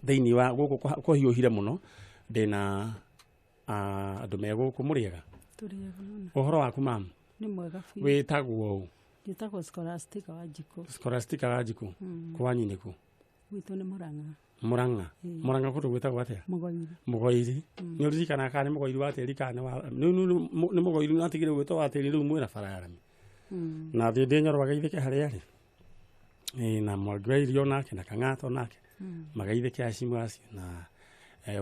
Deini wa guku kwa hiuhire muno ndina andu me guku muriega turiega muno uhoro waku mam ni mwega fi witagwo gitagwo Scholastica wa Jiko Scholastica wa Jiko kwanyu niku witu ni Muranga Muranga kutu gwitagwo atia Mugoiri ni uririkana kana Mugoiri wa tiri kana ni Mugoiri na tigire gwitwa wa tiri riu mwira fararami na thinde nyorwaga ithike haria ri na mwagwairio nake na kangato nake magaithike acimu acio na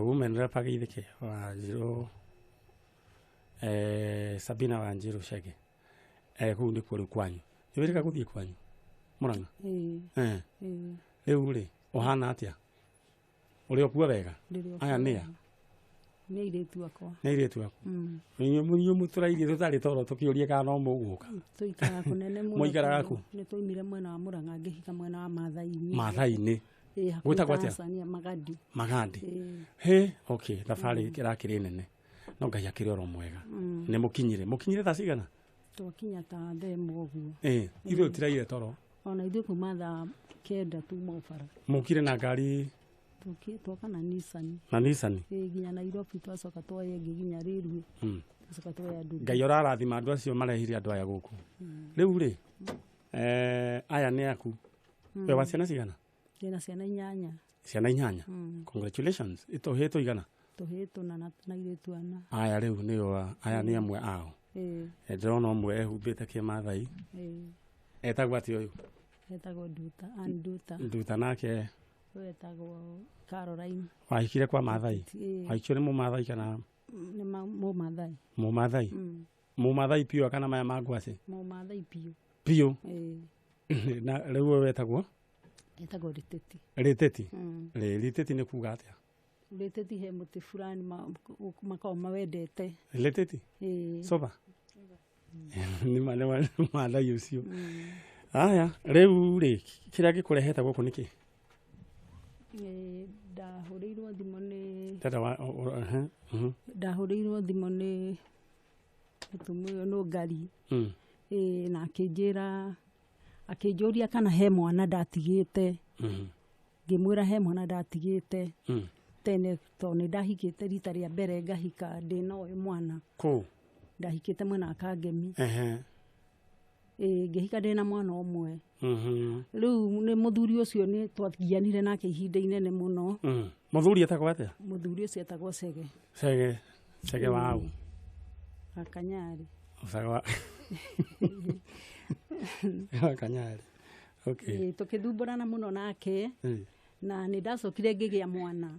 women rap agaithike wa Njiro Sabina wa Njiro Shege kuu ni kuri kwanyu ni wirika guthie kwanyu Muranga riu ri uhana atia uri okua wega aya nia ni iritu akwa ni muturairie tutari toro tukiurie kana no muguka tuikara kunene muno muikara ku ni tuimire mwena wa Muranga ngihika mwena wa Mathaini gwitagwo atia Magadi he okay thabari kirakiri nene no ngai akiri oro mwega ni mukinyire tha cigana twakinya ta themo guo ithu tiraire toro ona ithu kuma tha kenda tu mofara mukire na ngari twoka na Nissan ginya Nairobi twacoka twoye ginya Rirwe twacoka twoye andu ngai orarathima andu acio marehire andu aya guku riu ri aya ni aku we wa ciana cigana Kena ciana 8 ciana 8 congratulations ito heto igana tuheto na iritu ana aya riu ni aya ni amwe ao ndona omwe ehumbite kimathai etagwo ati uyu etagwo Nduta nake etagwo Caroline wahikire kwa mathai wahikire mu mathai kana ni mu mathai pio kana maya magwase mu mathai pio na riu wetagwo Riteti Riteti ni kuga atia Riteti he muti fulani makao mawendete Riteti soba ni mathai ucio aya riu ri kira gikureheta guku niki ndahurirwo thimo ni tata wa ndahurirwo thimo ni mutumio no ngari na akinjuria kana he mwana ndatigite ngimwira he mwana ndatigite tene to ni ndahikite rita ria mbere ngahika ndina uyu mwana ndahikite mwena Kangemi ngihika ndina mwana omwe riu ni muthuri ucio ni twathianire nake ihinda inene muno muthuri etagwo atia muthuri ucio etagwo Sege wau Akanyari Sawa Kanyari okay tukithumburana muno nake na ni ndacokire ngigia mwana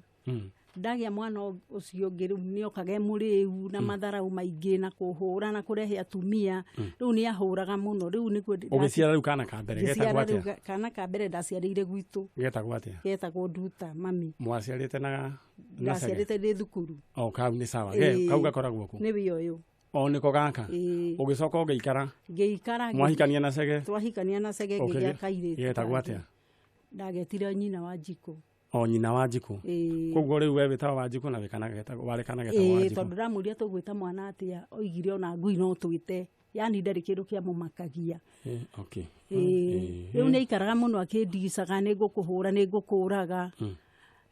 ndagia mwana ucio ngiru ni okage muriu na matharau maingi na kuhura na kurehe atumia riu ni ahuraga muno riu ni ugiciara riu kana ka mbere getagwo atia kana ka mbere ndaciarire gwitu getagwo atia getagwo Nduta mami mwaciarite na ndaciarite ndi thukuru kau ni sawa kau gakoragwo ku ni biyoyo niko gaka ugicoka ngeikara mwahikania na Sege twahikania na Sege ngigia kaire getagwo atia ndagetire nyina wa Jiko nyina wa Jiko koguo riu we witawa wa Jiko na wikana getagwo warekana getagwo wa Jiko tondu ndamuria tugwita mwana atia oigire ona ngui no twite yani ndari kindu kia mumakagia okay riu ni ikaraga muno akindigicaga ni ngukuhura ni ngukuraga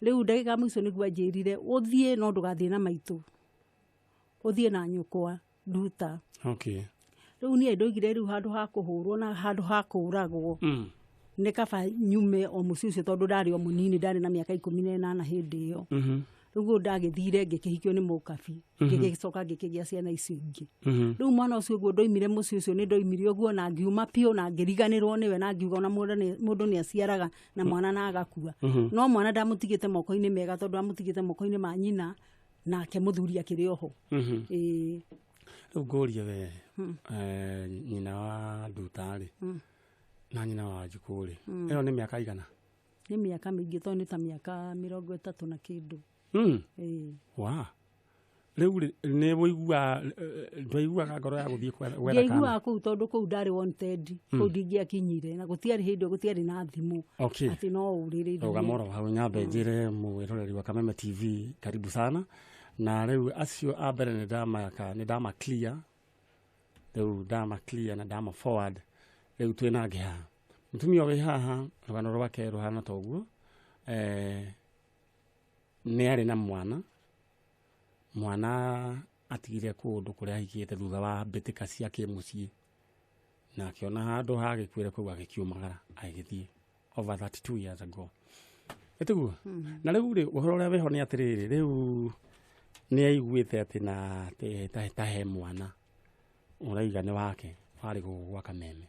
riu ndagika mwico ni gwanjirire uthie no ndugathie na maitu uthie na nyukwa Nduta riu ni ndoigire riu handu ha kuhurwo na handu ha kuragwo ni kaba nyume o muci ucio tondu ndari o munini ndari na miaka 18 hindi iyo riu ndagithire ngikihikio ni mukabi ngigicoka ngikigia ciana icio ingi riu mwana ucio guo ndoimire muci ucio ni ndoimire uguo na ngiuma pio na ngiriganirwo niwe na ngiuga na mundu ni aciaraga na mwana na agakua no mwana ndamutigite moko-ini mega tondu amutigite moko-ini ma nyina nake muthuri akiri oho riu ngurie we nyina wa Nduta ri na nyina wa Jiko ri iyo ni miaka igana ni miaka mingi to ni ta miaka 30 na kindu wa riu ni woigua ndwaiguaga ngoro ya guthie gwetha kana ngeigua ku tondu ku ndari wanted ku ndingia kinyire na gutiari hindi gutiari na thimu ati no urire ugamoro hau nyambe njire mwiroreri wa Kameme TV karibu sana na riu acio abere ni ndama clear riu ndama clear na ndama forward riu twina ngiha mutumia wi haha rugano rwake ruhana toguo nĩ arĩ na mwana atigire kũndũ kũrĩa ahikĩte thutha wa mbĩtĩka cia kĩmũciĩ na akĩona handũ hagĩkwĩre kũu agĩkiumagara agĩthiĩ over 32 years ago. Ĩtiguo na rĩu rĩ ũhoro ũrĩa wĩho nĩ atĩrĩrĩ, rĩu nĩ aiguĩte atĩ na tahe mwana ũraiga nĩ wake warĩ gwa Kameme.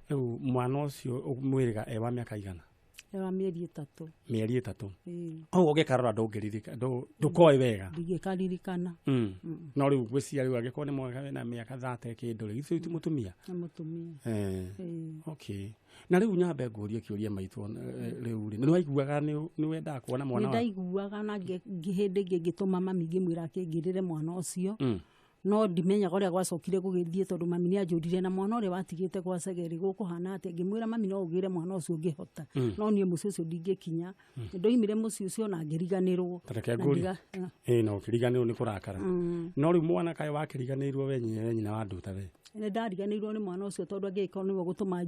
Rĩu mwana ũcio mwĩrĩga wa mĩaka igana? Wa mĩeri 3. Mĩeri 3. Ũguo ũgĩkarora ndũkoĩ wega. Ndingĩkaririkana. No rĩu gwĩciria rĩu angĩkorwo nĩ mwana na mĩaka 30 kĩndũ rĩ gĩcio mũtumia. Mũtumia. Okay. Na rĩu nyambe ngũrie kĩũria maitũ rĩu rĩ. Nĩ waiguaga nĩ wendaga kuona mwana waku? Nĩ ndaiguaga na hĩndĩ ĩngĩ ngĩtũma mami ngĩmwĩra akĩngĩrĩre mwana ũcio. No ndimenyaga ũrĩa gwacokire gũgĩthiĩ tondũ mami nĩ anjũrire na mwana ũrĩa watigĩte gwa Segeri gũkũhana atĩ ngĩmwĩra mami no ũgĩre mwana ũcio ũngĩhota. No niĩ mũciĩ ũcio ndingĩkinya. Ndoimire mũciĩ ũcio na ngĩriganĩrwo. No ũkĩriganĩrwo nĩ kũrakara. No rĩu mwana kaĩ wakĩriganĩirwo we nyina wa nduta we? Nĩ ndariganĩirwo nĩ mwana ũcio tondũ angĩkorwo nĩwe gũtũma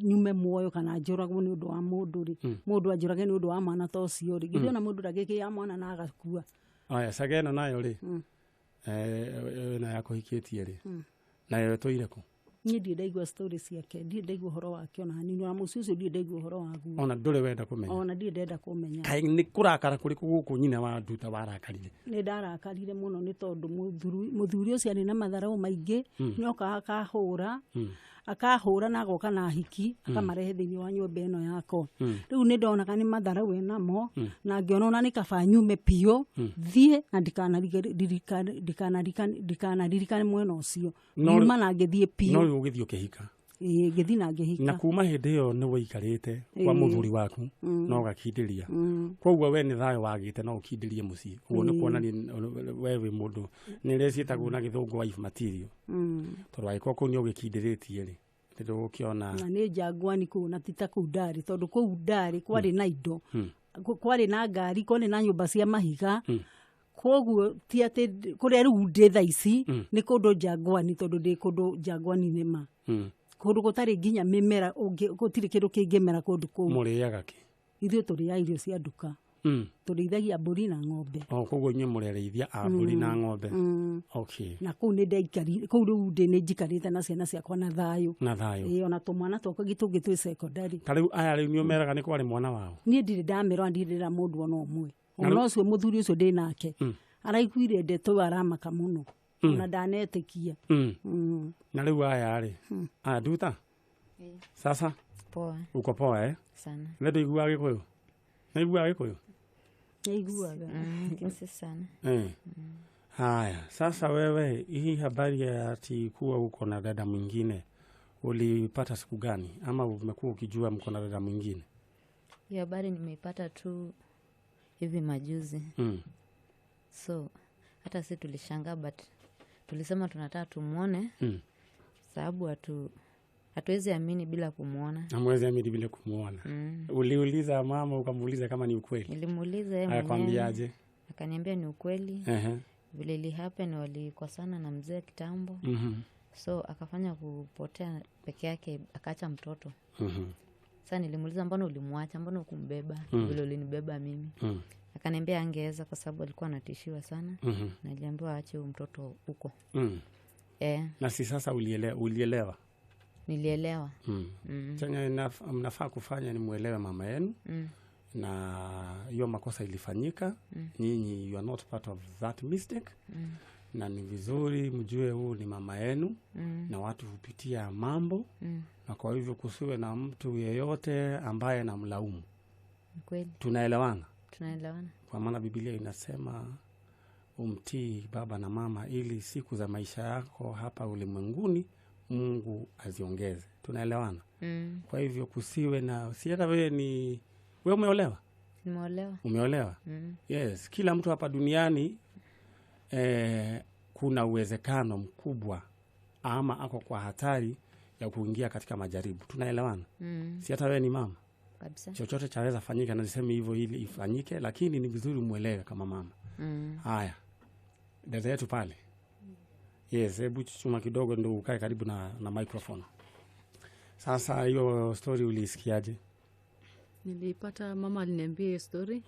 nyume muoyo kana njũragwo nĩ ũndũ wa mũndũ rĩ. Mũndũ anjũrage nĩ ũndũ wa mwana ta ũcio rĩ. Githĩ ona mũndũ ndagĩkĩya mwana na agakua. Aya sageno nayo rĩ. Na yakũhikĩtie rĩ. Na yo tũire kũ? Niĩ ndiĩ ndaigua story ciake, ndiĩ ndaigua ũhoro wake ona hanini, na mũciĩ ũcio ndiĩ ndaigua ũhoro waguo. Ona ndũrĩ wenda kũmenya? Ona ndiĩ ndenda kũmenya. Kaĩ nĩ kũrakara kũrĩkũ gũkũ nyina wa nduta warakarire? Nĩ ndarakarire mũno nĩ tondũ mũthuri ũcio arĩ na matharaũ maingĩ, nĩoka akahũra na agoka na hiki akamarehe thĩinĩ wa nyũmba ĩno yakwa. Rĩu nĩ ndonaga nĩ matharaũ enamo na ngĩona ona nĩ kaba nyume piũ thiĩ na ndikanaririkane mwena ũcio. Nyuma na ngĩthiĩ piũ. No ũgĩthiĩ ũkĩhika? Ngĩthiĩ na ngĩhika. Na kuma hĩndĩ ĩyo nĩ waikarĩte kwa mũthuri waku no gakindĩria. Koguo we nĩ thayũ wagĩte no ũkindĩrie mũciĩ. Ũguo nĩ kuonania we wĩ mũndũ nĩ rĩrĩa ciĩtagwo na gĩthũngũ wife material. Tondũ agĩkorwo kũu nĩ ũgĩkindĩrĩtie rĩ ndũgũkĩona. Na nĩ njangwani kũu na tita kũu ndarĩ tondũ kũu ndarĩ kwarĩ na indo. Kwarĩ na ngari, kwarĩ na nyũmba cia mahiga. Koguo ti atĩ kũrĩa rĩu ndĩ thaa ici nĩ kũndũ njangwani tondũ ndĩ kũndũ njangwani nĩ ma. Kũndũ gũtarĩ nginya mĩmera gũtirĩ kĩndũ kĩngĩmera kũndũ kũu. Mũrĩaga kĩ? Ithuĩ tũrĩaga irio cia nduka. Tũrĩithagia mbũri na ng'ombe. Koguo inyuĩ mũrĩarĩithia mbũri na ng'ombe. Okay. Na kũu nĩ ndaikarire, kũu rĩu ndĩ nĩ njikarĩte na ciana ciakwa na thayũ. Na thayũ. Ona tũmwana twakwa tũngĩ twĩ secondary. Ta rĩu aya rĩu nĩ ũmeraga nĩ kwarĩ mwana wao? Niĩ ndirĩ ndamera ndirĩra mũndũ ona ũmwe. Ona ũcio mũthuri ũcio ndĩ nake. Araiguire ndeto aramaka mũno. Ona ndanetĩkia. Na rĩu aya rĩ. Nduta? Sasa? Poa. Uko poa Sana. Ndio iguaga Gĩkũyũ? Naiguaga Gĩkũyũ? Naiguaga. Kesi sana. Haya, sasa wewe hii habari ya ati kuwa uko na dada mwingine ulipata siku gani ama umekuwa ukijua mko na dada mwingine? Hiyo habari nimeipata tu hivi majuzi. So hata sisi tulishangaa but tulisema tunataka tumuone. Sababu hatuwezi amini bila kumuona. Hamwezi amini bila kumuona. Uliuliza mama ukamuuliza kama ni ukweli? Nilimuuliza yeye mwenyewe. Akwambiaje? Akaniambia ni ukweli. Vile ili happen walikosana na mzee kitambo. So akafanya kupotea peke yake akaacha mtoto. Sasa nilimuuliza mbona ulimwacha, mbona ukumbeba? Vile ulinibeba mimi. Akaniambia angeweza kwa sababu alikuwa anatishiwa sana. Na niliambiwa aache huyo mtoto huko. Na si sasa ulielewa? Nilielewa. Chenye mnafaa kufanya ni muelewe mama yenu. Na hiyo makosa ilifanyika. Nyinyi you are not part of that mistake. Na ni vizuri mjue huu ni mama yenu. Na watu hupitia mambo. Na kwa hivyo kusiwe na mtu yeyote ambaye anamlaumu. Kweli. Tunaelewana? Tunaelewana. Kwa maana Biblia inasema umtii baba na mama ili siku za maisha yako hapa ulimwenguni Mungu aziongeze. Tunaelewana? Kwa hivyo kusiwe na hata wewe umeolewa? Nimeolewa. Umeolewa? Yes, kila mtu hapa duniani kuna uwezekano mkubwa ama ako kwa hatari ya kuingia katika majaribu. Tunaelewana? Si hata wewe ni mama? Kabisa. Chochote chaweza fanyika na niseme hivyo ili ifanyike, lakini ni vizuri muelewe kama mama. Haya. Dada yetu pale. Yes, hebu chuma kidogo ndio ukae karibu na microphone. Sasa hiyo story ulisikiaje? Nilipata mama aliniambia hiyo story.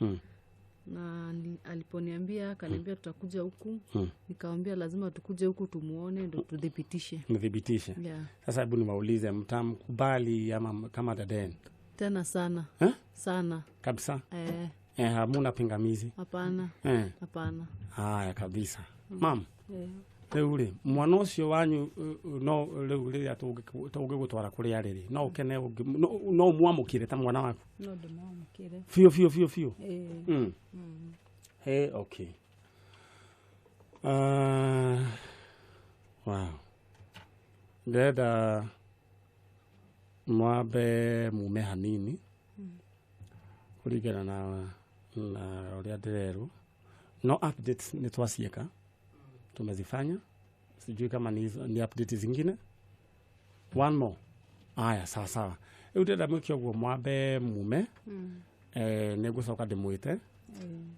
na aliponiambia akaniambia tutakuja huku. Nikamwambia lazima tukuje huku tumuone ndio tudhibitishe. Mdhibitishe. Yeah. Sasa hebu niwaulize, mtamkubali ama kama dadeni? Tena sana. Sana. Kabisa? Hamuna pingamizi? Hapana. Hapana. Haya kabisa. Mam. Leure mwana ucio wanyu no leure atuge gutwara kuri ariri no ukene no mwamukire ta mwana waku? No ndimwamukire. Fio. Hey, okay. Wow. Ndenda mwabe mume hanini kurigana na uria ndireru no updates nitwasieka tumezifanya, sijui kama ni update zingine. One more. Aya, sawa. Ndenda mwikio gwo mwabe mume negucoka ndimwite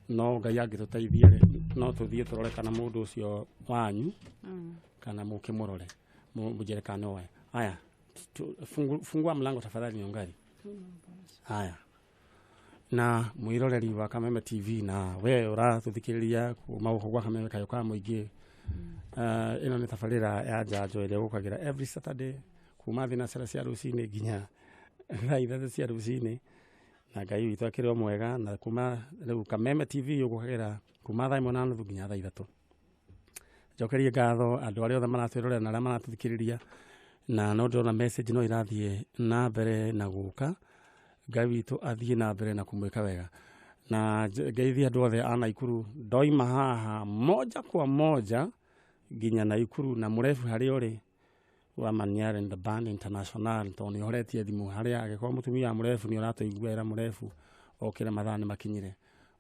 no Ngai angituteithie no tuthie turore kana mundu ucio wanyu kana mukimurore mujere kana oe. Aya, fungua mlango tafadhali Nyongari. Haya. Na mwiroreri wa Kameme TV na we urathuthikiriria kuma gwa Kameme kayo ka muingi. Ino ni tafarira ya Njanjo ire gukagira every Saturday kuma thina cia rucini nginya thaa cia rucini. Na Ngai witu akiri mwega na kuma riu Kameme TV gukagira kuma thaa 1:30 nginya thaa 3. Njokerie ngatho andu aria othe maratwirorera na aria maratuthikiriria na no ndona message no irathie na mbere na guka. Ngai witu athie na mbere na kumwika wega na ngeithi andu othe ana Ikuru ndoima haha moja kwa moja nginya na Ikuru na murefu hari uri wa Maniare in the band international toni horetie thimu hari agiko mutumia murefu ni uratuiguera murefu okire mathani makinyire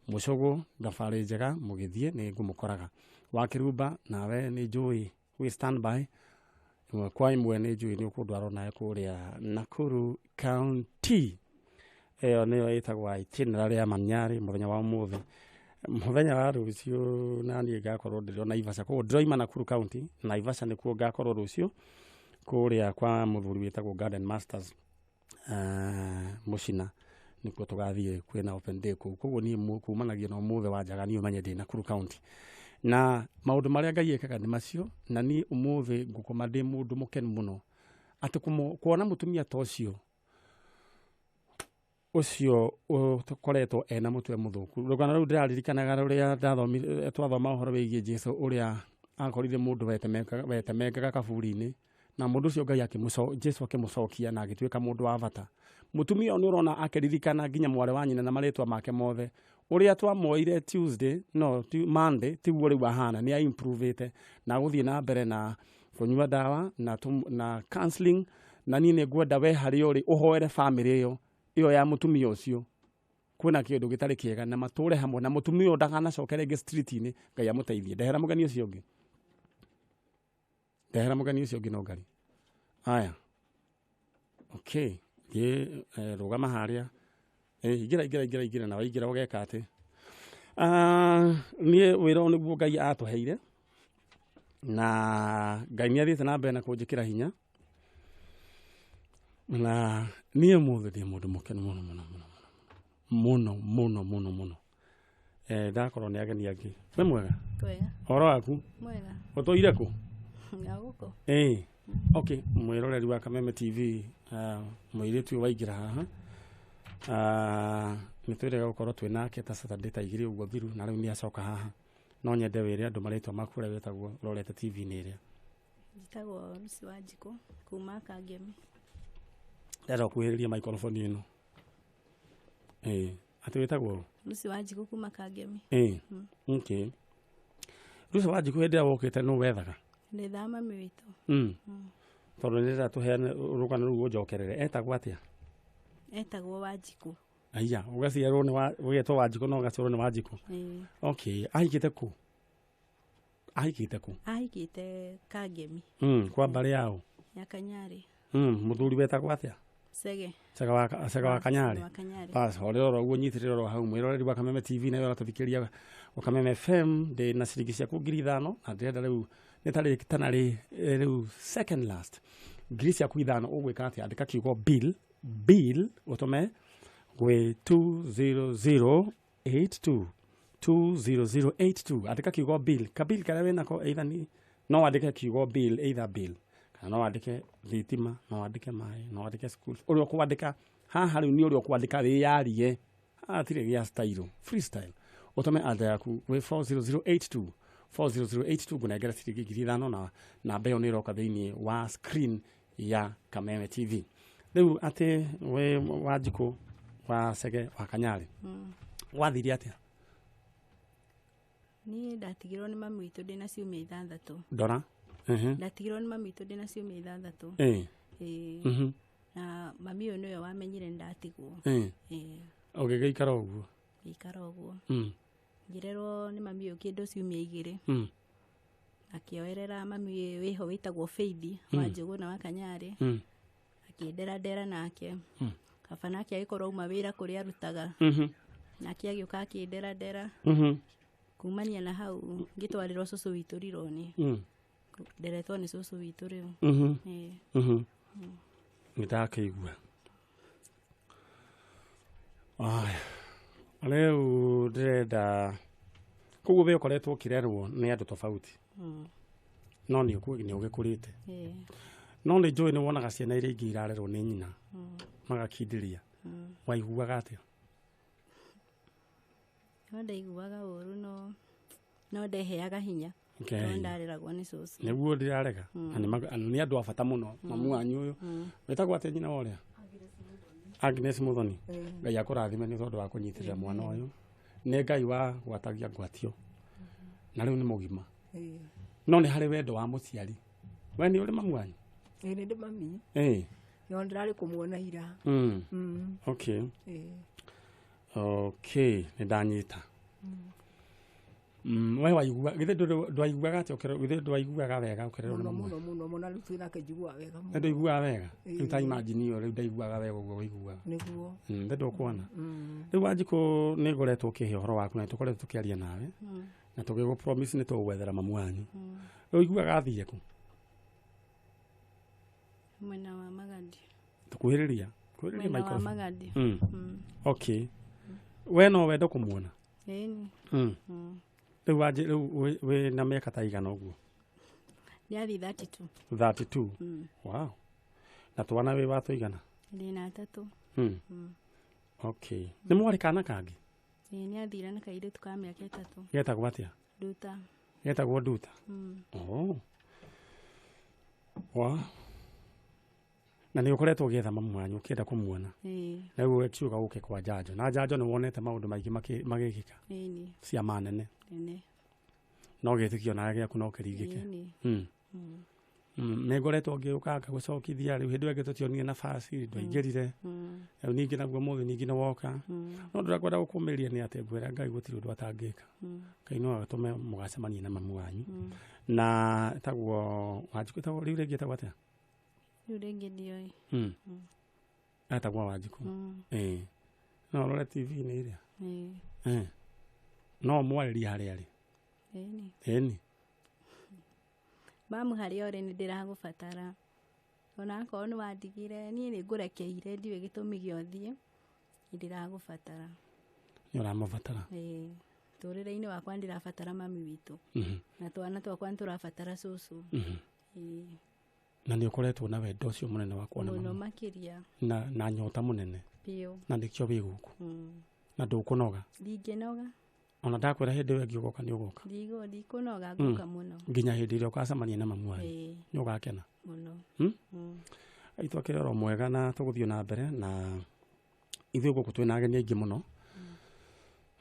mucogo ndafari njega mugithie ni ngumukoraga wa Kirumba nawe ni njui we stand by kwa imwe ni njui ni ukundwaro nae kuria Nakuru County. Niyo itagwa itinera ria Maniare muthenya wa umuthi muthenya wa rucio nani ngakorwo ndiro na Ivasha ko Droima Nakuru County na Ivasha ni kuo ngakorwo rucio kuria kwa muthuri witagwo Garden Masters Mucina nikuo tugathie kwina open day koguo ni kumanagia no muthe wa njaga ni umenye ndi Nakuru County na maundu maria Ngai ekaga ni macio na ni umuthi ngukoma ndi mundu mukenu muno ati kuona mutumia tocio ucio tukoretwo ena mutwe muthuku rugana ru ndiraririkanaga ruria twathoma uhoro wigie Jesu uria akorire mundu wetemekaga kaburi-ini na mundu ucio Ngai Jesu akimucokia na agituika mundu wa bata. Mutumia ni urona akiririkana nginya mware wa nyina na maritwa make mothe uria twamoire Tuesday no Monday tiguo riu ahana ni improvete na guthie na mbere na kunywa dawa na counseling na nini ngwenda we hari uri uhoere family iyo ya mutumia ucio kuna kindu gitari kiega na mature hamwe na mutumia ndagana cokere nge street-ini Ngai amuteithie ndehera mugani ucio ungi no Ngai. Aya, okay ye rugama haria igira na waigira ugeka ati nie wira niguo Ngai atuheire na Ngai ni athite na mbere na kunjikira hinya na nie muthe ndi mundu mukenu muno ndakorwo ni ageni angi we mwega horo waku mwega utoire ku ngaguko okay mwiroreri wa Kameme TV Muiritu waigira haha nitwirega gukorwo twinake ta Saturday ta igiri uguo thiru na riu ni acoka haha no nyende wire andu maritwa makure wetagwo rorete TV ni ria njitagwo Rusi wa Njiko kuma Kangemi ndero kuhiriria microphone ino ati wetagwo Rusi wa Njiko kuma Kangemi okay Rusi wa Njiko ndira wokite no wethaga ni thama miwito tondu ndira tuheane rugana ruo njokerere etagwo atia etagwo wa Njiko aya ugaciarwo ni wa wetwo wa Njiko no ugaciarwo ni wa Njiko okay ahikite ku ahikite Kangemi kwa mbari yao ya Kanyari muthuri wetagwo atia Sega wa Kanyari bas orero uguo nyitiriro hau mwiroreri wa Kameme TV na uratuthikiria wa Kameme FM de na ciringi cia kugiri 5 na ndenda riu nitari kitanari riu second last ngiri cia kuithano ugwika atia andika kiugo bill utome gwe 20082 20082 andika kiugo bill kabill karia wina ko either ni no andike kiugo bill either bill kana no andike thitima no andike mai no andike school uri okwandika haha riu ni uri okwandika wi yarie atire gia style freestyle utome ada yaku we 40082 gunegera ciringi 5,000 na namba iyo ni roka thiini wa screen ya Kameme TV. Riu ati we Wanjiku wa Sege wa Kanyari wathiri atia? Ni ndatigirwo ni mami witu ndina ciumia 6 ndora ndatigirwo ni mami witu ndina ciumia 6 na mami uyu niwe wamenyire ndatigwo ugigeikara uguo ikara uguo ngirerwo ni mami uyu kindu ciumia 2 akioerera mami wiho witagwo Faith Wanjiku na wa Kanyari akiendera nake kaba nake agikorwo uma wira kuria arutaga nake agioka akiendera kumania na hau ngitwarirwo cucu witu rironi nderetwo ni cucu witu riu nitakeigua riu ndirenda koguo we ukoretwo ukirerwo ni andu tofauti no ni ugikurite no ni njui ni wonaga ciana iria ingi irarerwo ni nyina magakindiria waiguaga atia? No ndaiguaga uru no ndeheaga hinya no ndareragwo ni cucu niguo ndirarega ni andu abata muno mamu wanyu uyu wetagwo atia nyina woria Agnes Muthoni Ngai akurathime ni tondu wa kunyitirira mwana uyu ni Ngai wa gwatagia ngwatio na riu ni mugima no ni hari wendo wa muciari we ni uri mamu wanyu? Ni ndi mami no ndirari kumuona ira okay okay ni ndanyita we waigua githe ndwaiguaga ati githe ndwaiguaga wega ukererwo no muno na rutu na kejigua wega muno ndwaiguaga wega uta imagine yo riu ndaiguaga wega uguo waiguaga niguo ndendo kuona riu Wanjiku ni ngoretwo ukihe horo waku na tukoretwo tukiaria nawe na tugigo promise ni tugwethera mamu wanyu uiguaga athie ku mwena wa Magadi tukuhiriria mwena wa Magadi okay we no wendo kumuona riu we na miaka ta igana uguo? Yathi 32 32 wow na twana we watu igana? ndina 3 okay ni mwari kana kangi? ni athira na kaire tuka miaka 3 getagwo atia? Duta getagwo Duta wow na ni ukoretwo ugietha mamu wanyu ukienda kumuona na riu ekiuga uke kwa Njanjo na Njanjo ni wonete maundu maingi magikika cia manene no gitikio na giaku no kiringike me ngoretwo ngiuka gucokithia riu hindu ngitutionie nafasi ndwaingirire riu ningi naguo muthi ningi no woka no ndirakwenda gukumiria ni ati ngwira Ngai gutiri undu atangika Ngai no agatume mugacemanie na mamu wanyu na tagwo Wanjiku tagwo riu ringi tagwo atia? Riu ringi ndioi atagwo Wanjiku no rore TV ni iria no mwariria hari ari eni mamu hari ore ni ndiragubatara ona ko ni wandigire ni ni ngurekeire ndiwe gitumi giothie ndiragubatara ni uramubatara turire-ini wakwa ndirabatara mami witu na twana twakwa turabatara cucu na ni ukoretwo na wendo ucio munene wa kuona muno makiria na nyota munene pio na ndikio biguku na ndukunoga ndingenoga ona ndakwira hindi we ngiugoka ni ugoka ndikunoga nguka muno nginya hindi iria ukacemania na mamu wanyu ni ugakena muno itwakire ro mwega na tuguthio na mbere na ithuĩ guku twina ageni aingi muno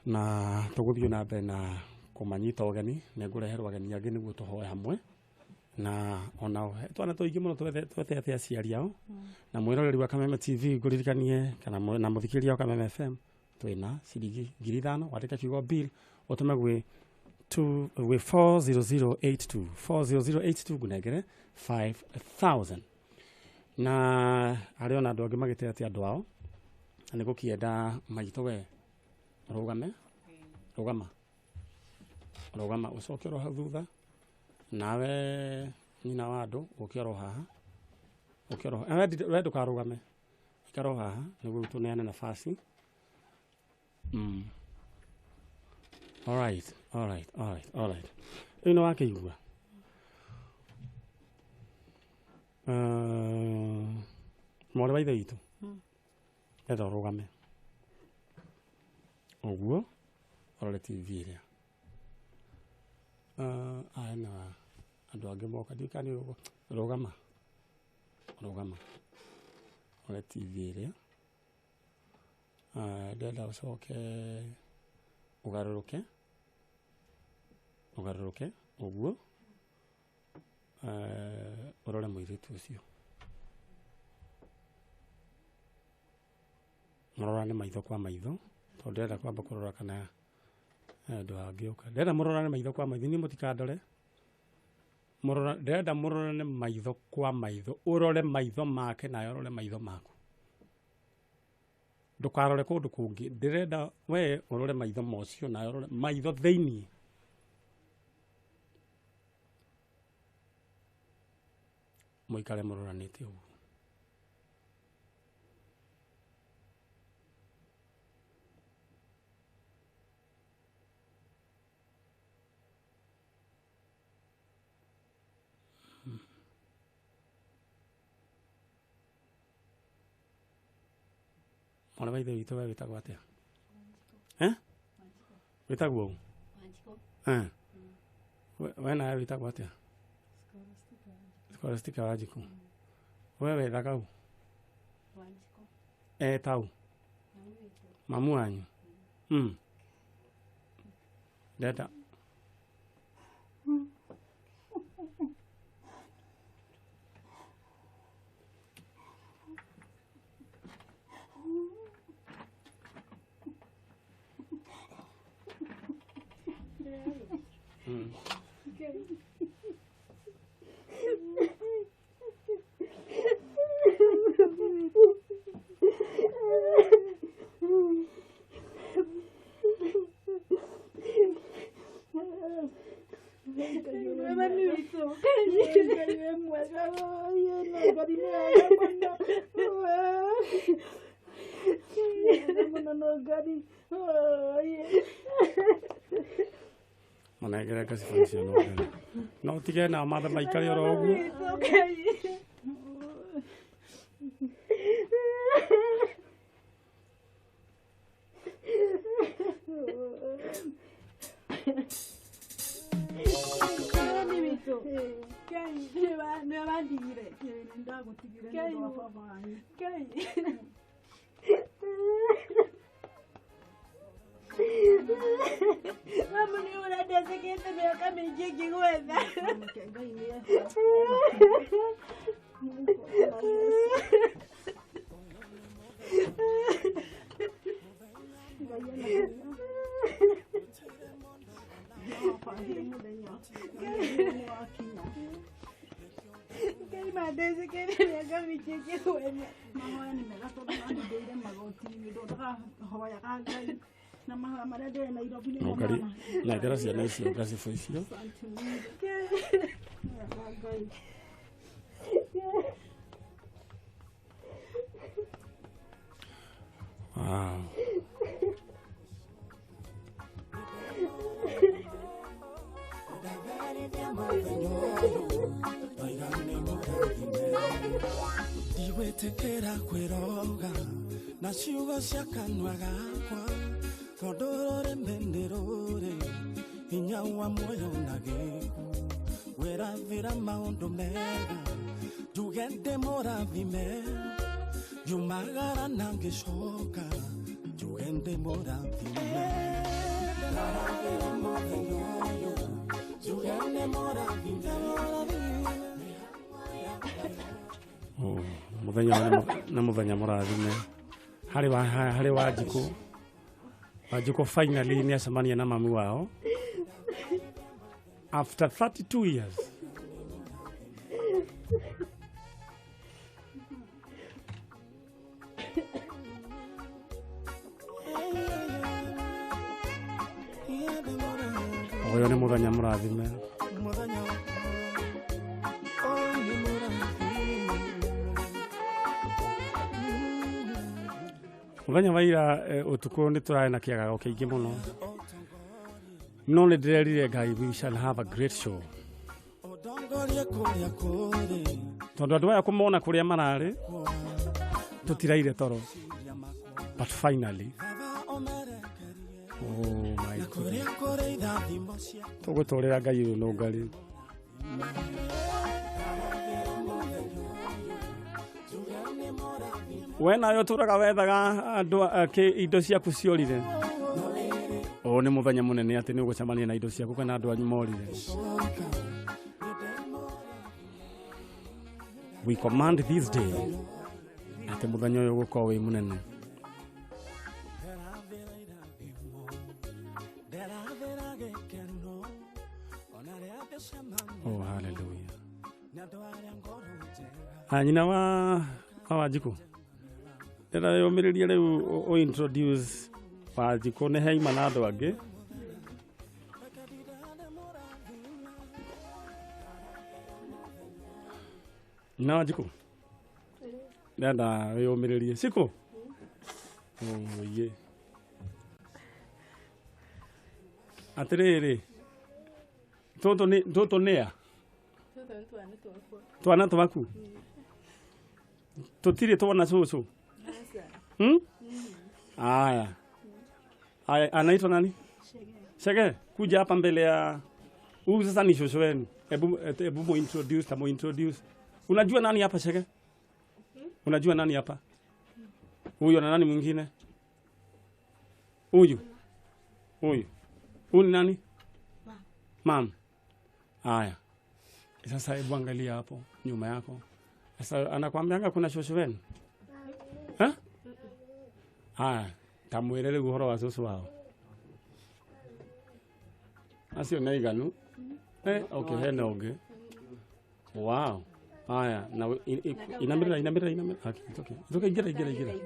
na tuguthio na mbere na kumanyita ugeni ni ngureherwo ageni angi niguo tuhoe hamwe na ona twana tuingi muno twete atia aciari ao na mwiroreri wa Kameme TV nguririkanie kana na muthikiria wa Kameme FM twina ciringi 5,000 wateka kiugo bill utume gwi 40082 gunegere 5,000 na ariona andu angi magite atia andu ao na nigukienda maito we rugama ucoke ro thutha nawe nyina wa andu ukioro haha we ndukarugame ikaro haha niguo tuneane nafasi All right. Ino wake igua. Mwana wa ithe witũ. Enda ũrũgame. Ũguo ũrore TV ĩrĩa. Aya na andũ angĩ moka ndikani rũgama. Ũrore TV ĩrĩa. Ndenda ũcoke ũgarũrũke ũguo ũrore mũirĩtu ũcio. Mũrorane maitho kwa maitho tondũ ndĩrenda kwamba kũrora kana andũ angĩũka. Ndĩrenda mũrorane maitho kwa maitho, niĩ mũtikandore. Ndĩrenda mũrorane maitho kwa maitho, ũrore maitho make nawe ũrore maitho maku. Ndũkarore kũndũ kũngĩ. Ndĩrenda we ũrore maitho macio nawe ũrore maitho thĩiniĩ. Mũikare mũroranĩte ũguo. Mwana wa ithe witũ we wĩtagwo atĩa? Wĩtagwo ũũ? We nawe wĩtagwo atĩa? Scholastica Wanjiku. We wethaga ũũ? Etau? Mamu wanyu? Ndenda. Manegere kasifanisia no. No tige na matha maikari oro uguo. Na gracias a Dios, gracias fue icio. Wow. Ndiwetekera kwiroga na ciugo cia kanua gakwa tondu rembenderore hinya wa muoyo na gĩkuũ wĩrathĩra maũndũ mega njuge ndĩ mũrathime njumagara na ngĩcoka njuge ndĩ mũrathime narathĩra mũthenya ũyũ njuge ndĩ mũrathime muthenya mũrathime harĩ Wanjiku finally ni acemania na mami wao after 32 years. Oyo ni muthenya mũrathime. Muthenya wa ira utuku ni turae na kiagago kiingi muno no nä ndä rerire Ngai we shall have a great show tondå andå aya kå mona kå rä a mararä tå tiraire toro but finally tå gå tå rä ra Ngai å no ngarä we nayo tå raga wethaga andå indo ciaku ciorire o nä må thenya må nene atä nä å gå cemania na indo ciaku kana andå anyu morire we command this day atä må thenya å yå gå korwo wä må nene oh hallelujah nyina wa Wanjikũ ndĩra yũmĩrĩria rĩu o introduce Wanjikũ nĩ heima na andũ angĩ na Wanjikũ ndĩrenda yũmĩrĩrie Cikũ ye atĩrĩrĩ tũtũ nĩa twana twaku tutire tuona cucu aya anaitwa nani Shege kuja hapa mbele ya huyu sasa ni shosho wenu hebu mu introduce unajua nani hapa Shege unajua nani hapa huyo na nani mwingine huyu ni nani mam aya sasa hebu angalia hapo nyuma yako sasa anakuambianga kuna shosho wenu tamwirere guhoro wa shosho wao asio naiganu okay hena onge wow aya na inamira okay gira keka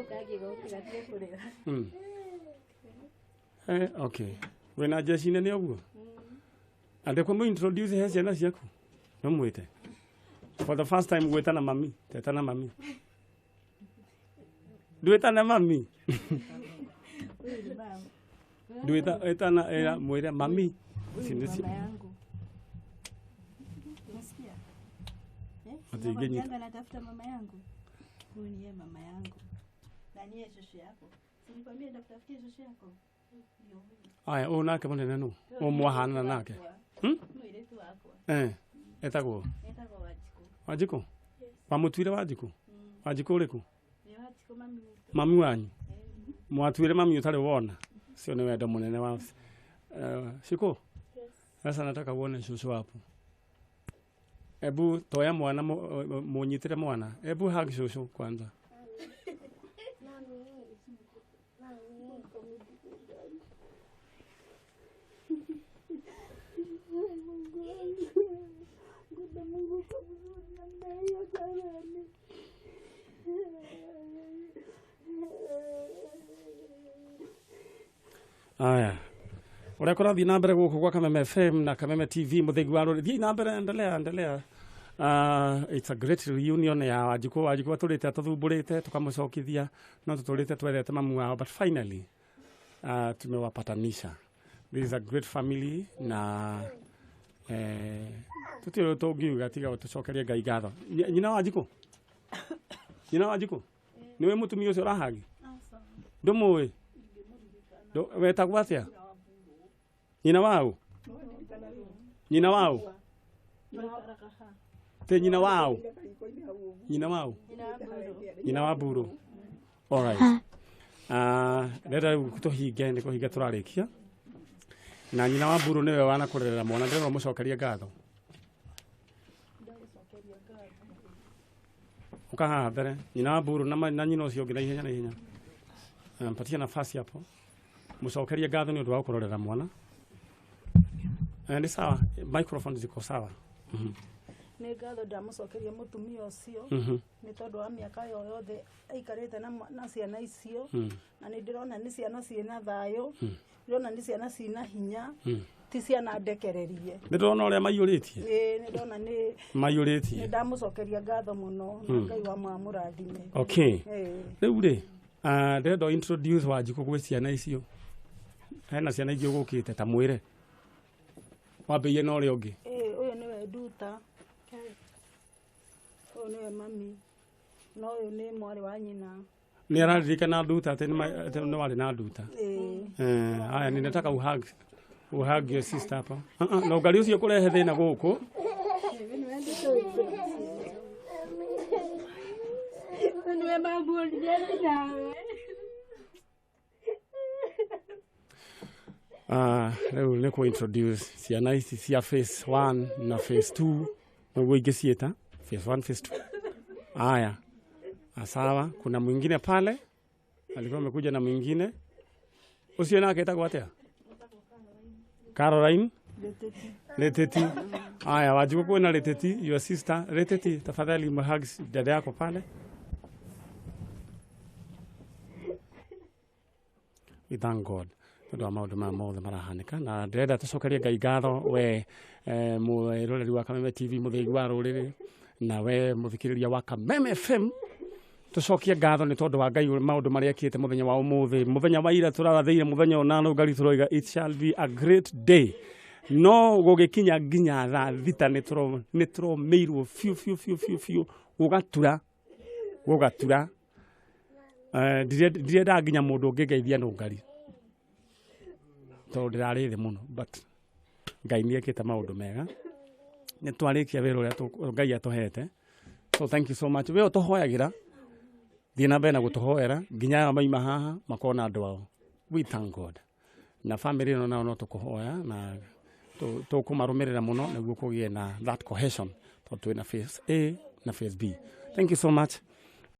ukage gokigatie kurera okay wena jeshi nene oguo ande ko mu introduce he ciana ciaku no mwite for the first time gwetana mami tetana mami duetana mami duetana era mwire mami sinisi nasikia atigeni anatafuta mama yangu huyu ni mama yangu na ni shosho yako sinikwambia ndafutie shosho yako aya nake munene no mwahana nake Muiritu wako etagwo Wanjikũ wamũtuire Wanjikũ Wanjikũ ũrĩkũ mami wanyu mwatuire mami ũtarĩ wona cio nĩ wendo mũnene wa Cikũ sasa nataka uone shosho wapo hebu toya mwana munyitire mwana hebu hug shosho kwanza aya ora kurathi na mbere guku kwa Kameme FM na Kameme TV muthegi wa ruri na mbere endelea it's a great reunion ya Wanjikũ turite tuthumburite tukamucokithia no tuturite twethete mamu wao but finally tumewapatanisha. This is a great family na tutiro tungiuga tiga tucokerie Ngai ngatho. Nyina Wanjikũ niwe mutumia ucio rahagi ndumuwi wetagwo atia nyina wao te nyina wao buru all right leta kutohinge ni kuhinga turarikia na nyina wa buru niwe wana kurerera mwana ndero mucokeria ngatho ukaha mbere nyina wa buru na nyina ucio ngi na ihenya mpatia nafasi hapo mucokeria ngatho ni undu wa kurorera mwana ni sawa microphone ziko sawa ni ngatho ndamucokeria mutumia ucio ni tondu wa miaka yothe aikarite na ciana icio na ni ndirona ni ciana ciina thayo ndirona ni ciana ciina hinya ti ciana ndekererie ndirona uria maiyuritie ni ndona ni maiyuritie ndamucokeria ngatho muno na Ngai wa mwamurathime okay riu ri ndendo introduce Wanjikũ gwi ciana icio hena ciana ingĩ ũgũkĩte ta mwĩre wambĩie na ũrĩa ũngĩ ũyũ nĩwe thutha ũyũ nĩwe mami na ũyũ nĩ mwarĩ wa nyina nĩ araririkana thutha atĩ nĩ warĩ na thutha haya ninataka uhag your sister hapa na ũngari ũcio kũrehe thĩna gũkũ rĩu nĩ kũ-introduce ciana ici cia phase 1 na phase 2 nĩguo ingĩciĩta phase 1 phase 2 haya sawa kuna mwingine pale alikuwa amekuja na mwingine ucio nake etagwo atĩa Caroline Leteti haya wajibu kuona Leteti your sister Leteti tafadhali mhugs dada yako pale we thank God ndio maũndũ ma mothe marahanĩka na ndĩrenda tũcokerie Ngai ngatho we mũroreri wa Kameme TV mũthĩgi wa rũrĩrĩ na we mũthikĩrĩria wa Kameme FM tucokie ngatho nĩ tondũ wa Ngai maũndũ marĩa ekĩte mũthenya wa ũmũthĩ mũthenya wa ira tũrathĩire mũthenya ũnano Ngai tũroiga it shall be a great day no gũgĩkinya nginya thaa thita nĩ tũrũmĩirwo biũ gũgatura ndirenda nginya mũndũ ũngĩgeithia nũ Ngai tondũ ndĩrarĩ thĩ mũno but Ngai nĩ ekĩte maũndũ mega nĩ twarĩkia wĩra ũrĩa Ngai atũhete so thank you so much we ũtũhoyagĩra thiĩ na mbere na gũtũhoera nginya maima haha makona andũ ao we thank God na family ĩno nao no tũkũhoya na tũkũmarũmĩrĩra mũno nĩguo kũgĩe na that cohesion tondũ twĩna phase A na phase B thank you so much